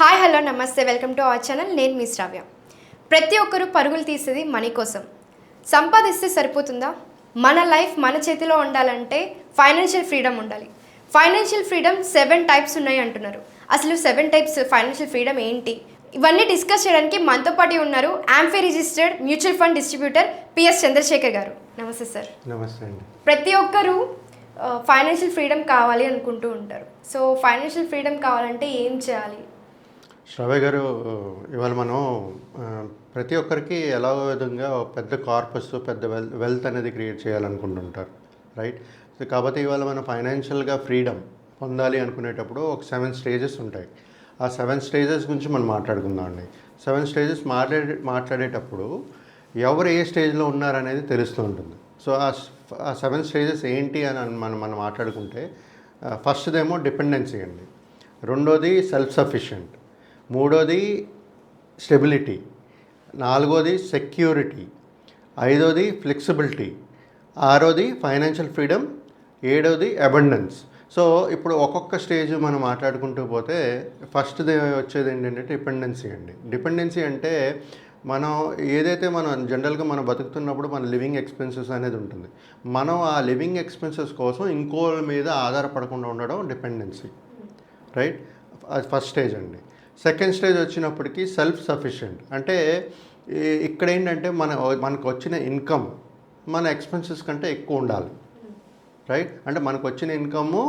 Hi hello నమస్తే welcome to our channel. నేను మీ శ్రావ్య. ప్రతి ఒక్కరూ పరుగులు తీసేది మనీ కోసం. సంపాదిస్తే సరిపోతుందా? మన లైఫ్ మన చేతిలో ఉండాలంటే ఫైనాన్షియల్ ఫ్రీడమ్ ఉండాలి. ఫైనాన్షియల్ ఫ్రీడమ్ 7 టైప్స్ ఉన్నాయి అంటున్నారు. అసలు 7 టైప్స్ ఫైనాన్షియల్ ఫ్రీడమ్ ఏంటి? ఇవన్నీ డిస్కస్ చేయడానికి మనతో పాటు ఉన్నారు AMFI registered mutual fund distributor PS Chandrashekar గారు. నమస్తే సార్. నమస్తే అండి. ప్రతి ఒక్కరూ ఫైనాన్షియల్ ఫ్రీడమ్ కావాలి అనుకుంటూ ఉంటారు. సో ఫైనాన్షియల్ ఫ్రీడమ్ కావాలంటే ఏం చేయాలి? శ్రవ్య గారు, ఇవాళ మనం ప్రతి ఒక్కరికి ఎలా విధంగా పెద్ద కార్పస్ పెద్ద వెల్త్ అనేది క్రియేట్ చేయాలనుకుంటుంటారు, రైట్? సో కాబట్టి ఇవాళ మనం ఫైనాన్షియల్గా ఫ్రీడమ్ పొందాలి అనుకునేటప్పుడు ఒక 7 స్టేజెస్ ఉంటాయి. ఆ 7 స్టేజెస్ గురించి మనం మాట్లాడుకుందాం అండి. 7 స్టేజెస్ మాట్లాడేటప్పుడు ఎవరు ఏ స్టేజ్లో ఉన్నారనేది తెలుస్తూ ఉంటుంది. సో ఆ 7 స్టేజెస్ ఏంటి అని మనం మాట్లాడుకుంటే, ఫస్ట్దేమో డిపెండెన్సీ అండి, రెండోది సెల్ఫ్ సఫిషియెంట్, మూడోది స్టెబిలిటీ, నాలుగోది సెక్యూరిటీ, ఐదోది ఫ్లెక్సిబిలిటీ, ఆరోది ఫైనాన్షియల్ ఫ్రీడమ్, ఏడోది అబండెన్స్. సో ఇప్పుడు ఒక్కొక్క స్టేజ్ మనం మాట్లాడుకుంటూ పోతే ఫస్ట్ది వచ్చేది ఏంటంటే డిపెండెన్సీ అండి. డిపెండెన్సీ అంటే మనం ఏదైతే మనం జనరల్గా మనం బతుకుతున్నప్పుడు మన లివింగ్ ఎక్స్పెన్సెస్ అనేది ఉంటుంది. మనం ఆ లివింగ్ ఎక్స్పెన్సెస్ కోసం ఇంకోళ్ళ మీద ఆధారపడకుండా ఉండడం డిపెండెన్సీ, రైట్? అది ఫస్ట్ స్టేజ్ అండి. సెకండ్ స్టేజ్ వచ్చినప్పటికీ సెల్ఫ్ సఫిషియెంట్ అంటే ఇక్కడ ఏంటంటే మనకు వచ్చిన ఇన్కమ్ మన ఎక్స్పెన్సెస్ కంటే ఎక్కువ ఉండాలి, రైట్? అంటే మనకు వచ్చిన ఇన్కము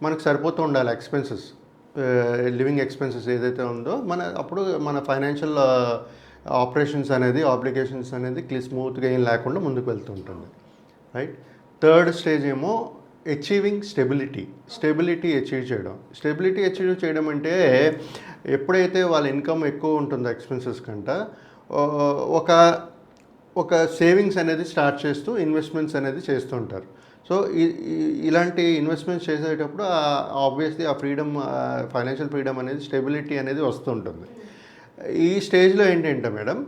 మనకు సరిపోతూ ఉండాలి. ఎక్స్పెన్సెస్, లివింగ్ ఎక్స్పెన్సెస్ ఏదైతే ఉందో అప్పుడు మన ఫైనాన్షియల్ ఆపరేషన్స్ అనేది, ఆబ్లిగేషన్స్ అనేది స్మూత్గా ఏం లేకుండా ముందుకు వెళ్తూ ఉంటుంది, రైట్? థర్డ్ స్టేజ్ ఏమో అచీవింగ్ స్టెబిలిటీ అచీవ్ చేయడం అంటే ఎప్పుడైతే వాళ్ళ ఇన్కమ్ ఎక్కువ ఉంటుందో ఎక్స్పెన్సెస్ కంటే ఒక సేవింగ్స్ అనేది స్టార్ట్ చేస్తూ ఇన్వెస్ట్మెంట్స్ అనేది చేస్తూ ఉంటారు. సో ఇలాంటి ఇన్వెస్ట్మెంట్స్ చేసేటప్పుడు ఆబ్వియస్లీ ఆ ఫ్రీడమ్, ఫైనాన్షియల్ ఫ్రీడమ్ అనేది, స్టెబిలిటీ అనేది వస్తుంటుంది. ఈ స్టేజ్లో ఏంటంటే మేడం,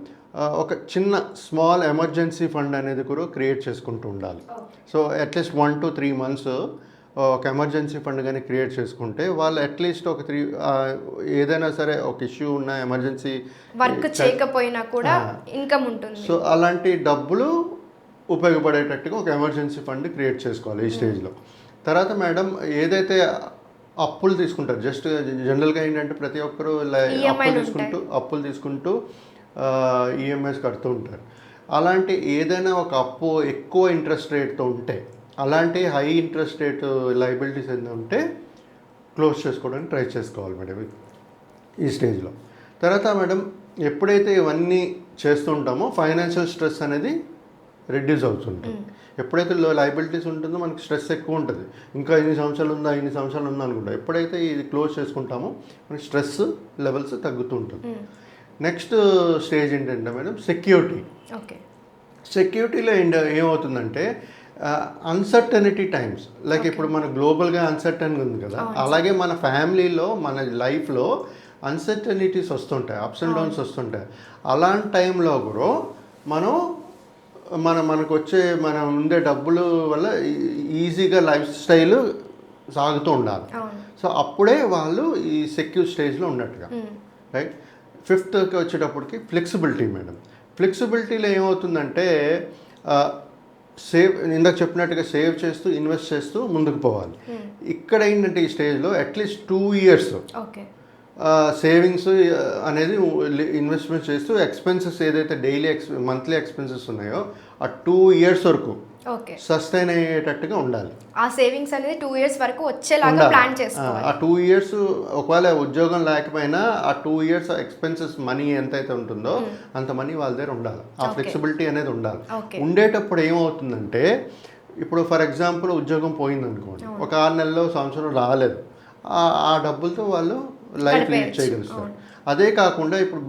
ఒక చిన్న స్మాల్ ఎమర్జెన్సీ ఫండ్ అనేది కూడా క్రియేట్ చేసుకుంటూ ఉండాలి. సో అట్లీస్ట్ 1 to 3 months ఒక ఎమర్జెన్సీ ఫండ్ కానీ క్రియేట్ చేసుకుంటే వాళ్ళు అట్లీస్ట్ ఒక ఏదైనా సరే ఒక ఇష్యూ ఉన్న ఎమర్జెన్సీ వర్క్ చేయకపోయినా కూడా ఇన్కమ్ ఉంటుంది. సో అలాంటి డబ్బులు ఉపయోగపడేటట్టుగా ఒక ఎమర్జెన్సీ ఫండ్ క్రియేట్ చేసుకోవాలి ఈ స్టేజ్లో. తర్వాత మేడం, ఏదైతే అప్పులు తీసుకుంటారు, జస్ట్ జనరల్గా ఏంటంటే ప్రతి ఒక్కరు అప్పులు తీసుకుంటూ ఈఎంఐస్ కడుతూ ఉంటారు. అలాంటి ఏదైనా ఒక అప్పు ఎక్కువ ఇంట్రెస్ట్ రేట్తో ఉంటే, అలాంటి హై ఇంట్రెస్ట్ రేట్ లయబిలిటీస్ ఏదైనా ఉంటే క్లోజ్ చేసుకోవడానికి ట్రై చేసుకోవాలి మేడం ఈ స్టేజ్లో. తర్వాత మేడం, ఎప్పుడైతే ఇవన్నీ చేస్తూ ఉంటామో ఫైనాన్షియల్ స్ట్రెస్ అనేది రెడ్యూస్ అవుతుంటుంది. ఎప్పుడైతే లయబిలిటీస్ ఉంటుందో మనకి స్ట్రెస్ ఎక్కువ ఉంటుంది. ఇంకా ఇన్ని సంవత్సరాలు ఉందా అనుకుంటా. ఎప్పుడైతే ఇది క్లోజ్ చేసుకుంటామో మనకి స్ట్రెస్ లెవెల్స్ తగ్గుతూ ఉంటుంది. నెక్స్ట్ స్టేజ్ ఏంటంటే మేడం, సెక్యూరిటీలో ఏమవుతుందంటే అన్సర్టనిటీ టైమ్స్, లైక్ ఇప్పుడు మన గ్లోబల్గా అన్సర్టన్గా ఉంది కదా, అలాగే మన ఫ్యామిలీలో, మన లైఫ్లో అన్సర్టనిటీస్ వస్తుంటాయి, అప్స్ అండ్ డౌన్స్ వస్తుంటాయి. అలాంటి టైంలో కూడా మనకు వచ్చే ఉండే డబ్బులు వల్ల ఈజీగా లైఫ్ స్టైల్ సాగుతూ ఉండాలి. సో అప్పుడే వాళ్ళు ఈ సెక్యూర్ స్టేజ్లో ఉన్నట్టుగా, రైట్? ఫిఫ్త్కి వచ్చేటప్పటికి ఫ్లెక్సిబిలిటీ మేడం. ఫ్లెక్సిబిలిటీలో ఏమవుతుందంటే ఇందాక చెప్పినట్టుగా సేవ్ చేస్తూ ఇన్వెస్ట్ చేస్తూ ముందుకు పోవాలి. ఇక్కడ ఏంటంటే ఈ స్టేజ్లో అట్లీస్ట్ 2 years సేవింగ్స్ అనేది ఇన్వెస్ట్మెంట్ చేస్తూ ఎక్స్పెన్సెస్ ఏదైతే మంత్లీ ఎక్స్పెన్సెస్ ఉన్నాయో ఆ 2 years వరకు సస్టైన్ అయ్యేటట్టుగా ఉండాలి. ఆ సేవింగ్స్ అనేది 2 years వరకు వచ్చేలాగా ప్లాన్ చేసుకోవాలి. ఆ 2 years ఒకవేళ ఉద్యోగం లేకపోయినా ఆ 2 years ఎక్స్పెన్సెస్ మనీ ఎంతైతే ఉంటుందో అంత మనీ వాళ్ళ దగ్గర ఉండాలి. ఆ ఫ్లెక్సిబిలిటీ అనేది ఉండాలి. ఉండేటప్పుడు ఏమవుతుందంటే, ఇప్పుడు ఫర్ ఎగ్జాంపుల్ ఉద్యోగం పోయిందనుకోండి, ఒక 6 నెలల్లో సంవత్సరం రాలేదు, ఆ డబ్బులతో వాళ్ళు లైఫ్ లీడ్ చేయగలుగుతారు. అదే కాకుండా ఇప్పుడు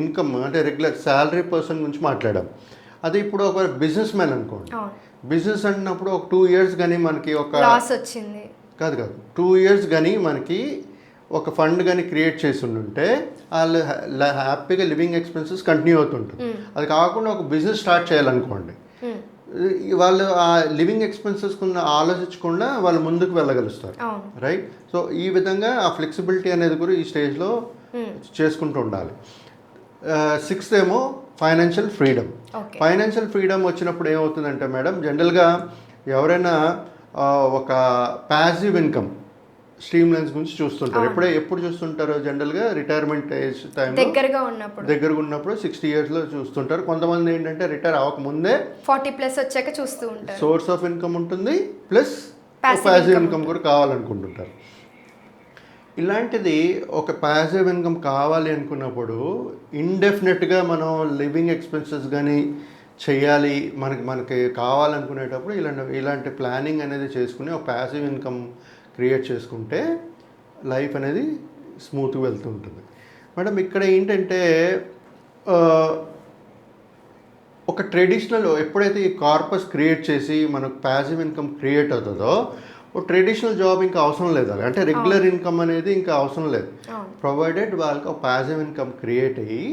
ఇన్కమ్ అంటే రెగ్యులర్ శాలరీ పర్సన్ గురించి మాట్లాడాం. అది ఇప్పుడు ఒక బిజినెస్ మ్యాన్ అనుకోండి, బిజినెస్ అన్నప్పుడు ఒక 2 years కానీ మనకి ఒక లాస్ వచ్చింది కాదు 2 years కానీ మనకి ఒక ఫండ్ కానీ క్రియేట్ చేసి ఉంటే వాళ్ళు హ్యాపీగా లివింగ్ ఎక్స్పెన్సెస్ కంటిన్యూ అవుతుంటుంది. అది కాకుండా ఒక బిజినెస్ స్టార్ట్ చేయాలనుకోండి, వాళ్ళు ఆ లివింగ్ ఎక్స్పెన్సెస్ ఆలోచించకుండా వాళ్ళు ముందుకు వెళ్ళగలుగుతారు, రైట్? సో ఈ విధంగా ఆ ఫ్లెక్సిబిలిటీ అనేది కూడా ఈ స్టేజ్లో చేసుకుంటూ ఉండాలి. సిక్స్త్ ఏమో financial freedom. Okay. Financial freedom వచ్చినప్పుడు ఏమవుతుందంటే మేడం, జనరల్గా ఎవరైనా ఒక ప్యాసివ్ ఇన్కమ్ స్ట్రీమ్ లైన్స్ గురించి చూస్తుంటారు. ఎప్పుడు చూస్తుంటారు? జనరల్గా రిటైర్మెంట్ ఏజ్ టైంలో దగ్గరగా ఉన్నప్పుడు 60 yearsలో చూస్తుంటారు. కొంతమంది ఏంటంటే రిటైర్ అవ్వకముందే 40+ వచ్చాక చూస్తూ ఉంటారు. సోర్స్ ఆఫ్ ఇన్కమ్ ఉంటుంది, ప్లస్ ప్యాసివ్ ఇన్కమ్ కూడా కావాలనుకుంటుంటారు. ఇలాంటిది ఒక ప్యాసివ్ ఇన్కమ్ కావాలి అనుకున్నప్పుడు ఇండెఫినెట్గా మనం లివింగ్ ఎక్స్పెన్సెస్ కానీ చేయాలి, మనకి కావాలనుకునేటప్పుడు ఇలాంటి ప్లానింగ్ అనేది చేసుకుని ఒక ప్యాసివ్ ఇన్కమ్ క్రియేట్ చేసుకుంటే లైఫ్ అనేది స్మూత్గా వెళ్తూ ఉంటుంది. మేడం ఇక్కడ ఏంటంటే ఒక ట్రెడిషనల్ ఎప్పుడైతే ఈ కార్పస్ క్రియేట్ చేసి మనకు ప్యాసివ్ ఇన్కమ్ క్రియేట్ అవుతుందో, ఓ ట్రెడిషనల్ జాబ్ ఇంకా అవసరం లేదు, అంటే రెగ్యులర్ ఇన్కమ్ అనేది ఇంకా అవసరం లేదు. ప్రొవైడెడ్ వాళ్ళకి ఒక ప్యాసివ్ ఇన్కమ్ క్రియేట్ అయ్యి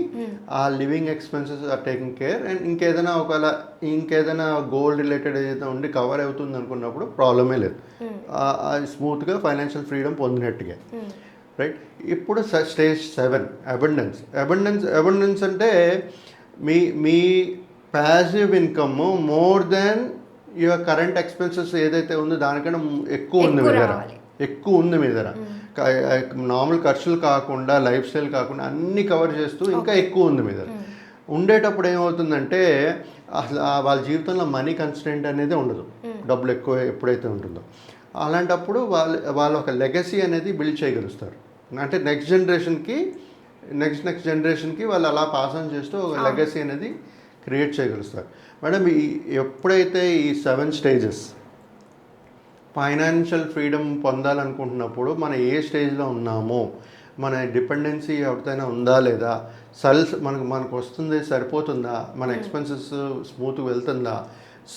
ఆ living expenses are taking care, and ఇంకేదైనా గోల్ రిలేటెడ్ ఏదైతే ఉండి కవర్ అవుతుంది అనుకున్నప్పుడు ప్రాబ్లమే లేదు, స్మూత్గా ఫైనాన్షియల్ ఫ్రీడమ్ పొందినట్టుగా. రైట్. ఇప్పుడు స్టేజ్ 7 అబండెన్స్ అంటే మీ passive income more than your current expenses ఏదైతే ఉందో దానికన్నా ఎక్కువ ఉంది మీ దగ్గర. నార్మల్ ఖర్చులు కాకుండా, లైఫ్ స్టైల్ కాకుండా అన్నీ కవర్ చేస్తూ ఇంకా ఎక్కువ ఉంది మీ దగ్గర. ఉండేటప్పుడు ఏమవుతుందంటే అసలు వాళ్ళ జీవితంలో మనీ కన్స్టెంట్ అనేది ఉండదు, డబ్బులు ఎక్కువ ఎప్పుడైతే ఉంటుందో. అలాంటప్పుడు వాళ్ళు ఒక లెగసీ అనేది బిల్డ్ చేయగలుగుతారు. అంటే నెక్స్ట్ జనరేషన్కి వాళ్ళు అలా పాస్ ఆన్ చేస్తూ ఒక లెగసీ అనేది క్రియేట్ చేయగలుగుతారు. మేడం, ఎప్పుడైతే ఈ 7 స్టేజెస్ ఫైనాన్షియల్ ఫ్రీడమ్ పొందాలనుకుంటున్నప్పుడు మనం ఏ స్టేజ్లో ఉన్నామో, మన డిపెండెన్సీ ఎవరితోనైనా ఉందా లేదా, మనకు వస్తుంది సరిపోతుందా, మన ఎక్స్పెన్సెస్ స్మూత్గా వెళ్తుందా,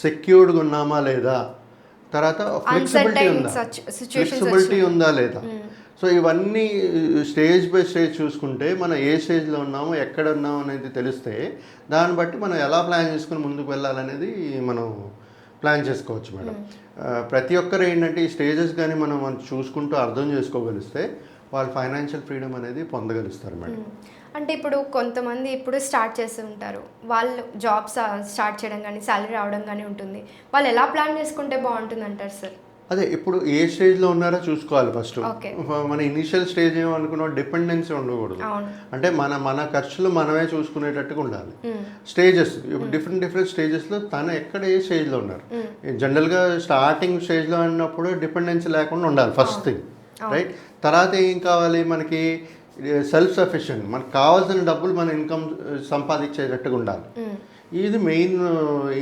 సెక్యూర్డ్గా ఉన్నామా లేదా, తర్వాత ఫ్లెక్సిబిలిటీ ఉందా లేదా. సో ఇవన్నీ స్టేజ్ బై స్టేజ్ చూసుకుంటే మనం ఏ స్టేజ్లో ఉన్నామో, ఎక్కడ ఉన్నామో అనేది తెలిస్తే దాన్ని బట్టి మనం ఎలా ప్లాన్ చేసుకుని ముందుకు వెళ్ళాలనేది మనం ప్లాన్ చేసుకోవచ్చు మేడం. ప్రతి ఒక్కరు ఏంటంటే ఈ స్టేజెస్ కానీ మనం చూసుకుంటూ అర్థం చేసుకోగలిస్తే వాళ్ళు ఫైనాన్షియల్ ఫ్రీడమ్ అనేది పొందగలుగుతారు మేడం. అంటే ఇప్పుడు కొంతమంది ఇప్పుడు స్టార్ట్ చేస్తూ ఉంటారు, వాళ్ళు జాబ్స్ స్టార్ట్ చేయడం కానీ శాలరీ రావడం కానీ ఉంటుంది, వాళ్ళు ఎలా ప్లాన్ చేసుకుంటే బాగుంటుంది అంటారు సార్? అదే ఇప్పుడు ఏ స్టేజ్లో ఉన్నారో చూసుకోవాలి ఫస్ట్. మన ఇనిషియల్ స్టేజ్ ఏమనుకున్నాం, డిపెండెన్సీ ఉండకూడదు. అంటే మన ఖర్చులు మనమే చూసుకునేటట్టుగా ఉండాలి. స్టేజెస్ ఇప్పుడు డిఫరెంట్ స్టేజెస్లో తను ఎక్కడ ఏ స్టేజ్లో ఉన్నారు. జనరల్గా స్టార్టింగ్ స్టేజ్లో అన్నప్పుడు డిపెండెన్సీ లేకుండా ఉండాలి ఫస్ట్ థింగ్, రైట్. తర్వాత ఏం కావాలి, మనకి సెల్ఫ్ సఫిషియెంట్, మనకు కావాల్సిన డబ్బులు మన ఇన్కమ్ సంపాదించేటట్టుగా ఉండాలి. ఇది మెయిన్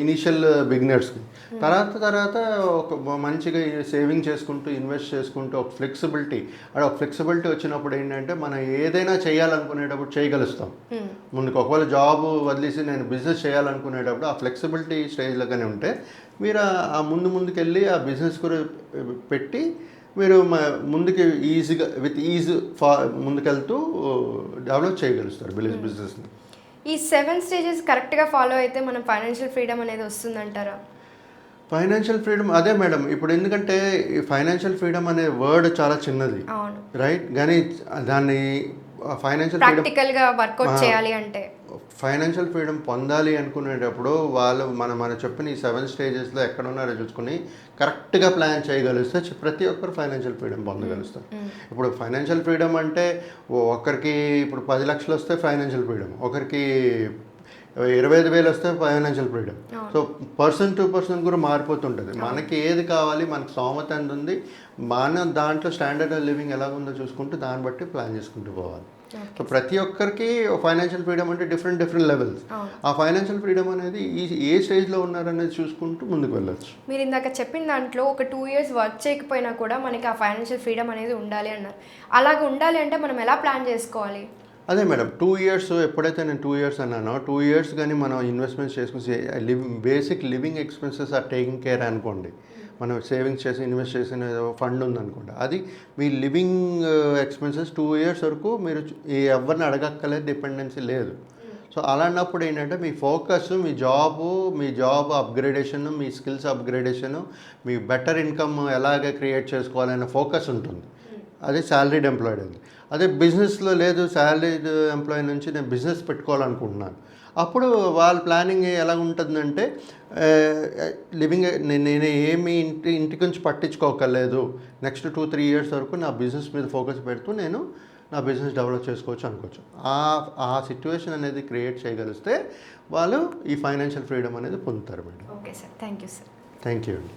ఇనిషియల్ బిగినర్స్కి. తర్వాత ఒక మంచిగా సేవింగ్ చేసుకుంటూ, ఇన్వెస్ట్ చేసుకుంటూ ఒక ఫ్లెక్సిబిలిటీ వచ్చినప్పుడు ఏంటంటే మనం ఏదైనా చేయాలనుకునేటప్పుడు చేయగలుగుతాం ముందుకు. ఒకవేళ జాబ్ వదిలేసి నేను బిజినెస్ చేయాలనుకునేటప్పుడు ఆ ఫ్లెక్సిబిలిటీ స్టేజ్లోగానే ఉంటే మీరు ఆ ముందుకెళ్ళి ఆ బిజినెస్ కూడా పెట్టి మీరు ముందుకి ఈజీగా విత్ ముందుకెళ్తూ డెవలప్ చేయగలుగుతారు బిజినెస్ని. ఈ 7 స్టేజెస్ కరెక్ట్గా ఫాలో అయితే మనం ఫైనాన్షియల్ ఫ్రీడమ్ అనేది వస్తుందంటారా? ఫైనాన్షియల్ ఫ్రీడమ్ అదే మేడం. ఇప్పుడు ఎందుకంటే ఈ ఫైనాన్షియల్ ఫ్రీడమ్ అనే వర్డ్ చాలా చిన్నది, రైట్. కానీ దాన్ని ఫైనాన్షియల్ ప్రాక్టికల్గా వర్కౌట్ చేయాలి అంటే ఫైనాన్షియల్ ఫ్రీడమ్ పొందాలి అనుకునేటప్పుడు వాళ్ళు మన చెప్పిన ఈ 7 స్టేజెస్లో ఎక్కడ ఉన్నారో చూసుకుని కరెక్ట్గా ప్లాన్ చేయగలిగితే ప్రతి ఒక్కరు ఫైనాన్షియల్ ఫ్రీడమ్ పొందగలుగుతారు. ఇప్పుడు ఫైనాన్షియల్ ఫ్రీడమ్ అంటే ఒకరికి ఇప్పుడు 10 లక్షలు వస్తే ఫైనాన్షియల్ ఫ్రీడమ్, ఒకరికి 25,000 వస్తే financial freedom. So person to person కూడా మారిపోతుంటుంది. మనకి ఏది కావాలి, మనకి స్తోమత ఎంత ఉంది, మన దాంట్లో స్టాండర్డ్ ఆఫ్ లివింగ్ ఎలా ఉందో చూసుకుంటూ దాన్ని బట్టి ప్లాన్ చేసుకుంటూ పోవాలి. సో ప్రతి ఒక్కరికి ఫైనాన్షియల్ ఫ్రీడమ్ అంటే డిఫరెంట్ లెవెల్స్. ఆ ఫైనాన్షియల్ ఫ్రీడమ్ అనేది ఏ స్టేజ్లో ఉన్నారనేది చూసుకుంటూ ముందుకు వెళ్ళచ్చు. మీరు ఇందాక చెప్పిన దాంట్లో ఒక 2 years వర్క్ చేయకపోయినా కూడా మనకి ఆ ఫైనాన్షియల్ ఫ్రీడమ్ అనేది ఉండాలి అన్నారు. అలాగ ఉండాలి అంటే మనం ఎలా ప్లాన్ చేసుకోవాలి? అదే మేడం, 2 years ఎప్పుడైతే నేను 2 years అన్నానో 2 years కానీ మనం ఇన్వెస్ట్మెంట్స్ చేసుకుని basic living expenses are taking care అనుకోండి. మనం సేవింగ్స్ చేసి ఇన్వెస్ట్ చేసిన ఫండ్ ఉందనుకోండి, అది మీ లివింగ్ ఎక్స్పెన్సెస్ 2 years వరకు మీరు ఎవరిని అడగక్కలేదు, డిపెండెన్సీ లేదు. సో అలాంటప్పుడు ఏంటంటే మీ ఫోకస్ మీ జాబ్ అప్గ్రేడేషన్, మీ స్కిల్స్ అప్గ్రేడేషను, మీ బెటర్ ఇన్కమ్ ఎలాగ క్రియేట్ చేసుకోవాలనే ఫోకస్ ఉంటుంది. అది సాలరీడ్ ఎంప్లాయిడ్ అది. అదే బిజినెస్లో లేదు, శాలరీడ్ ఎంప్లాయీ నుంచి నేను బిజినెస్ పెట్టుకోవాలనుకుంటున్నాను. అప్పుడు వాళ్ళ ప్లానింగ్ ఎలా ఉంటుందంటే లివింగ్ నేను ఏమి ఇంటికి నుంచి పట్టించుకోకర్లేదు, నెక్స్ట్ 2-3 ఇయర్స్ వరకు నా బిజినెస్ మీద ఫోకస్ పెడుతూ నేను నా బిజినెస్ డెవలప్ చేసుకోవచ్చు అనుకోవచ్చు. ఆ సిచ్యువేషన్ అనేది క్రియేట్ చేయగలిస్తే వాళ్ళు ఈ ఫైనాన్షియల్ ఫ్రీడమ్ అనేది పొందుతారు madam. Okay sir, thank you sir. Thank you అండి.